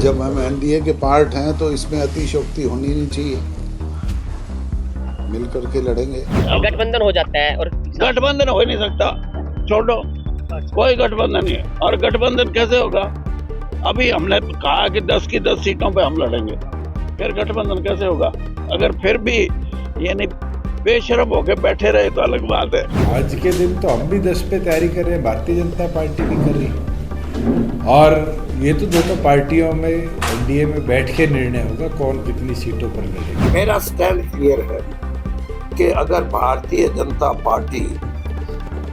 जब हम एनडीए के पार्ट हैं तो इसमें अतिशयोक्ति होनी नहीं चाहिए, मिलकर के लड़ेंगे। गठबंधन हो जाता है और गठबंधन हो ही नहीं सकता, छोड़ो, कोई गठबंधन नहीं है। और गठबंधन कैसे होगा? अभी हमने कहा कि 10 की 10 सीटों पे हम लड़ेंगे, फिर गठबंधन कैसे होगा? अगर फिर भी यानी बेशरम होके बैठे रहे तो अलग बात है। आज के दिन तो हम भी 10 पे तैयारी कर रहे हैं, भारतीय जनता पार्टी भी कर रही है, और ये तो दोनों पार्टियों में एनडीए में बैठ के निर्णय होगा कौन कितनी सीटों पर लड़ेगा। मेरा स्टैंड क्लियर है कि अगर भारतीय जनता पार्टी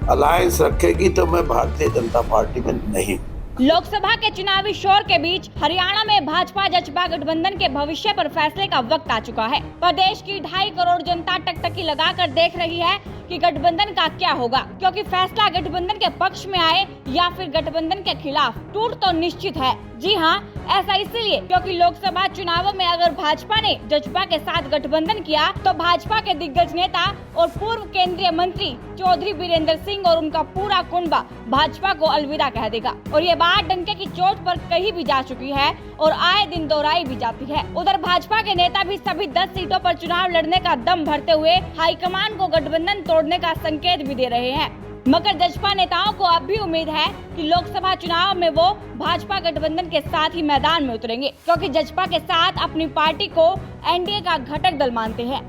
अलायंस रखेगी तो मैं भारतीय जनता पार्टी में नहीं। लोकसभा के चुनावी शोर के बीच हरियाणा में भाजपा जसपा गठबंधन के भविष्य पर फैसले का वक्त आ चुका है। प्रदेश की 2.5 करोड़ जनता टकटकी लगाकर देख रही है कि गठबंधन का क्या होगा, क्योंकि फैसला गठबंधन के पक्ष में आए या फिर गठबंधन के खिलाफ। टूट तो निश्चित है। जी हाँ, ऐसा इसलिए क्योंकि लोकसभा चुनावों में अगर भाजपा ने जसपा के साथ गठबंधन किया तो भाजपा के दिग्गज नेता और पूर्व केंद्रीय मंत्री चौधरी बीरेंद्र सिंह और उनका पूरा कुनबा भाजपा को अलविदा कह देगा। और ये बात डंके की चोट पर कही भी जा चुकी है और आए दिन दोहराई भी जाती है। उधर भाजपा के नेता भी सभी 10 सीटों पर चुनाव लड़ने का दम भरते हुए हाईकमान को गठबंधन तोड़ने का संकेत भी दे रहे हैं। मगर जसपा नेताओं को अब भी उम्मीद है कि लोकसभा चुनाव में वो भाजपा गठबंधन के साथ ही मैदान में उतरेंगे, क्योंकि जसपा के साथ अपनी पार्टी को एनडीए का घटक दल मानते हैं।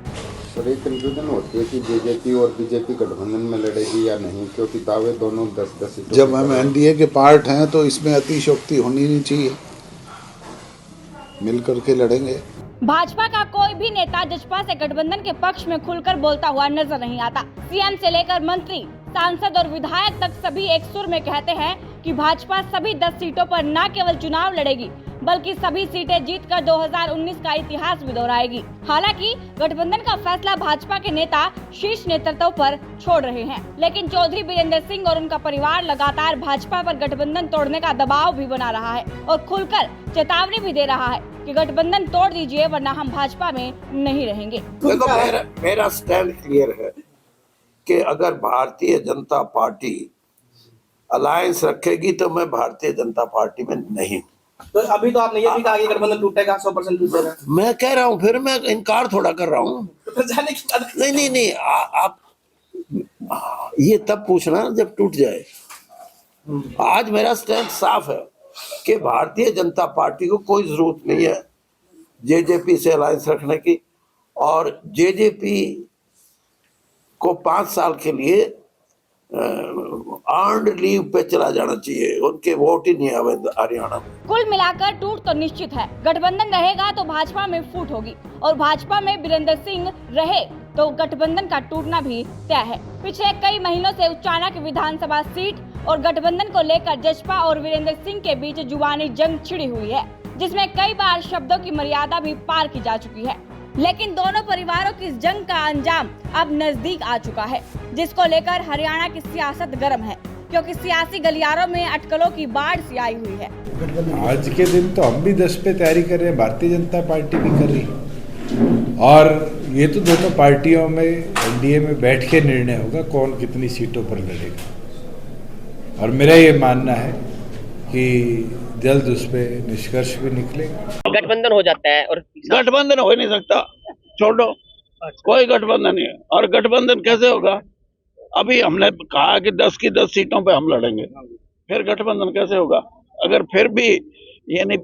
सर, एक कंफ्यूजन होती है कि जेजेपी और बीजेपी गठबंधन में लड़ेगी या नहीं, क्योंकि दावे दोनों 10-10 सीटों। जब हम एनडीए के पार्ट हैं तो इसमें अतिशयोक्ति होनी नहीं चाहिए, मिलकर के लड़ेंगे। भाजपा का कोई भी नेता जसपा से गठबंधन के पक्ष में खुलकर बोलता हुआ नजर नहीं आता। सीएम से लेकर मंत्री, सांसद और विधायक तक सभी एक सुर में कहते हैं कि भाजपा सभी 10 सीटों पर न केवल चुनाव लड़ेगी बल्कि सभी सीटें जीतकर 2019 का इतिहास भी दोहराएगी। हालांकि गठबंधन का फैसला भाजपा के नेता शीर्ष नेतृत्व पर छोड़ रहे हैं, लेकिन चौधरी बीरेंद्र सिंह और उनका परिवार लगातार भाजपा पर गठबंधन तोड़ने का दबाव भी बना रहा है और खुलकर चेतावनी भी दे रहा है कि गठबंधन तोड़ दीजिए वरना हम भाजपा में नहीं रहेंगे। देखो, मेरा स्टैंड क्लियर है कि अगर भारतीय जनता पार्टी अलायंस रखेगी तो मैं भारतीय जनता पार्टी में नहीं। तो अभी तो आपने ये भी कहा कि गठबंधन टूटेगा, 100% टूटेगा। मैं कह रहा हूँ, फिर मैं इनकार थोड़ा कर रहा हूँ। तो जाने की बात नहीं, आप ये तब पूछना जब टूट जाए। आज मेरा स्टैंड साफ है कि भारतीय जनता पार्टी को कोई जरूरत नहीं है जेजेपी से अलायंस रखने की, और जेजेपी को 5 साल के लिए अर्न्ड लीव पे चला जाना चाहिए। उनके वोट ही नहीं आवे हरियाणा में। कुल मिलाकर टूट तो निश्चित है। गठबंधन रहेगा तो भाजपा में फूट होगी और भाजपा में बीरेंद्र सिंह रहे तो गठबंधन का टूटना भी तय है। पिछले कई महीनों से उचाना की विधानसभा सीट और गठबंधन को लेकर जसपा और वीरेंद्र सिंह के बीच जुबानी जंग छिड़ी हुई है, जिसमें कई बार शब्दों की मर्यादा भी पार की जा चुकी है। लेकिन दोनों परिवारों की इस जंग का अंजाम अब नजदीक आ चुका है, जिसको लेकर हरियाणा की सियासत गर्म है, क्योंकि सियासी गलियारों में अटकलों की बाढ़ सी आई हुई है। आज के दिन तो हम भी 10 पे तैयारी कर रहे हैं, भारतीय जनता पार्टी भी कर रही है, और ये तो दोनों पार्टियों में एनडीए में बैठ के निर्णय होगा कौन कितनी सीटों पर लड़ेगा। और मेरा ये मानना है कि जल्द उस पे निष्कर्ष भी निकलेगा। गठबंधन हो जाता है और गठबंधन हो ही नहीं सकता, छोड़ो, कोई गठबंधन नहीं है। और गठबंधन कैसे होगा? अभी हमने कहा कि 10 की 10 सीटों पे हम लड़ेंगे, फिर गठबंधन कैसे होगा? अगर फिर भी यानी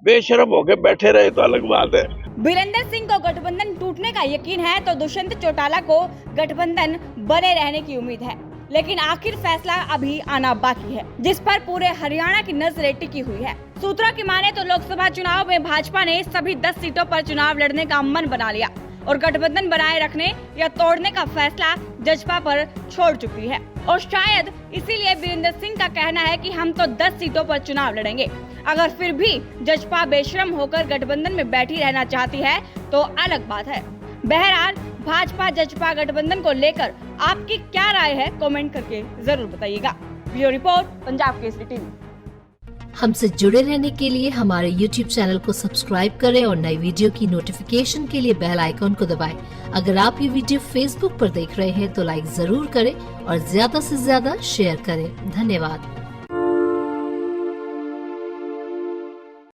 बेशरम होके बैठे रहे तो अलग बात है। बीरेंद्र सिंह को गठबंधन टूटने का यकीन है तो दुष्यंत चौटाला को गठबंधन बने रहने की उम्मीद है, लेकिन आखिर फैसला अभी आना बाकी है, जिस पर पूरे हरियाणा की नजरें टिकी हुई है। सूत्रों की माने तो लोकसभा चुनाव में भाजपा ने सभी 10 सीटों पर चुनाव लड़ने का मन बना लिया और गठबंधन बनाए रखने या तोड़ने का फैसला जसपा पर छोड़ चुकी है। और शायद इसीलिए बीरेंद्र सिंह का कहना है कि हम तो 10 सीटों पर चुनाव लड़ेंगे। अगर फिर भी जसपा बेशरम होकर गठबंधन में बैठी रहना चाहती है तो अलग बात है। बहरहाल भाजपा जसपा गठबंधन को लेकर आपकी क्या राय है, कमेंट करके जरूर बताइएगा। Bureau report, Punjab Kesari TV. हमसे जुड़े रहने के लिए हमारे YouTube चैनल को सब्सक्राइब करें और नई वीडियो की नोटिफिकेशन के लिए बेल आइकॉन को दबाएं। अगर आप ये वीडियो Facebook पर देख रहे हैं तो लाइक जरूर करें और ज्यादा से ज्यादा शेयर करें। धन्यवाद।